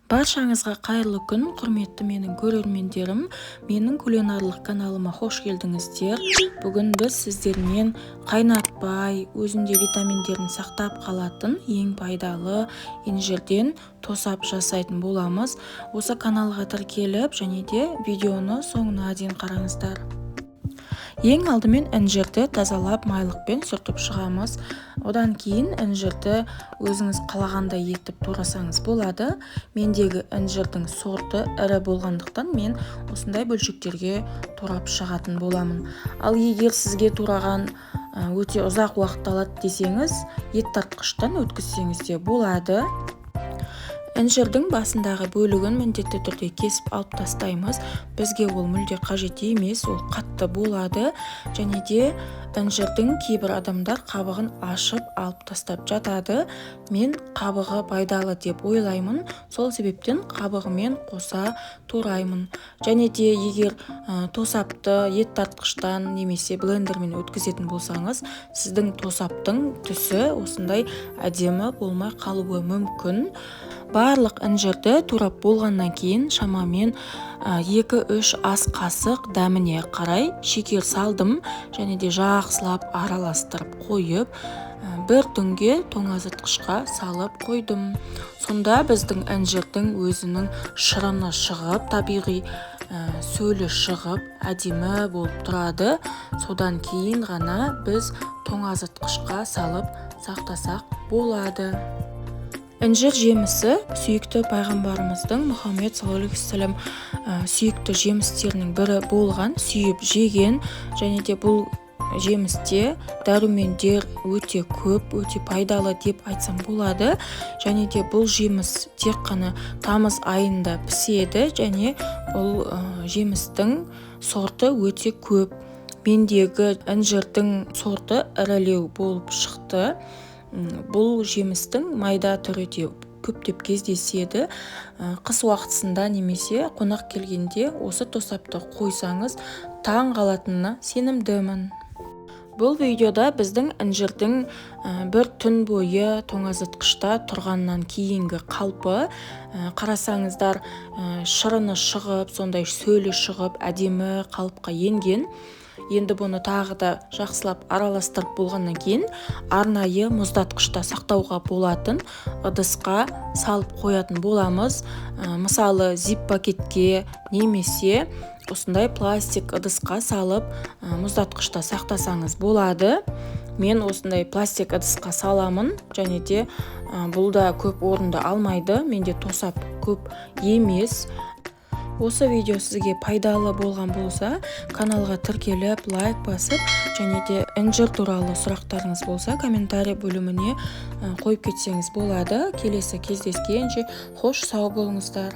Баршаңызға қайырлы күн, құрметті менің көрермендерім. Менің кулинарлық каналыма хош келдіңіздер. Бүгін біз сіздермен қайнатпай, өзінде витаминдерін сақтап қалатын ең пайдалы инжирден тосап жасайтын боламыз. Осы каналға тіркеліп, және де видеоны соңына дейін қараңыздар. Ең алдымен інжірді тазалап майлықпен сүртіп шығамыз. Одан кейін інжірді өзіңіз қалағандай етіп турасаңыз болады. Мендегі інжірдің сорты ірі болғандықтан мен осындай бөлшектерге турап шығатын боламын. Ал егер сізге тураған өте ұзақ уақыт алады десеңіз, ет тартқыштан өткізсеңіз де болады. Інжірдің басындағы бөлігін міндетті түрде кесіп алып тастаймыз. Бізге ол мүлде қажет емес, ол қатты болады. Және де інжірдің кейбір адамдар қабығын ашып алып тастап жатады. Мен қабығы пайдалы деп ойлаймын. Сол себептен қабығымен қоса тураймын. Және де егер тосапты ет тартқыштан немесе блендермен өткізетін болсаңыз, сіздің тосаптың түсі осындай әдемі болмай қалуы мүмкін. Барлық інжірді турап болғаннан кейін шамамен 2-3 ас қасық дәміне қарай шекер салдым, және де жақсылап араластырып қойып, бір түнге тоңазытқышқа салып қойдым. Сонда біздің інжірдің өзінің шырыны шығып, табиғи сөлі шығып, әдемі болып тұрады. Содан кейін ғана біз тоңазытқышқа салып сақтасақ болады. Інжір жемісі сүйікті пайғамбарымыздың Мұхаммед саллаллаху алейхи вассалам сүйікті жемістерінің бірі болған, сүйіп жеген, және де бұл жемісте дәрумендер өте көп, өте пайдалы деп айтсам болады. Және де бұл жеміс тек қана тамыз айында піседі, және бұл жемістің сорты өте көп. Мендегі інжірдің сорты ірілеу болып шықты. Бұл жемістің майда түрі де көптеп кездеседі. Қыс уақытысында немесе қонақ келгенде осы тосапты қойсаңыз таң қалатынына сенімдімін. Бұл видеода біздің інжірдің бір түн бойы тоңазытқышта тұрғаннан кейінгі қалпы. Қарасаңыздар, шырыны шығып, сондай сөлі шығып, әдемі қалыпқа енген. Енді бұны тағы да жақсылап араластырып болғаннан кейін арнайы мұздатқышта сақтауға болатын ыдысқа салып қоятын боламыз. Мысалы зип пакетке немесе осындай пластик ыдысқа салып мұздатқышта сақтасаңыз болады. Мен осындай пластик ыдысқа саламын, және де бұл да көп орынды алмайды. Менде тосап көп емес. Осы видео сізге пайдалы болған болса, каналға тіркеліп, лайк басып, және де інжір туралы сұрақтарыңыз болса, комментарий бөліміне қойып кетсеңіз болады. Келесі кездескенше, хош сау болыңыздар.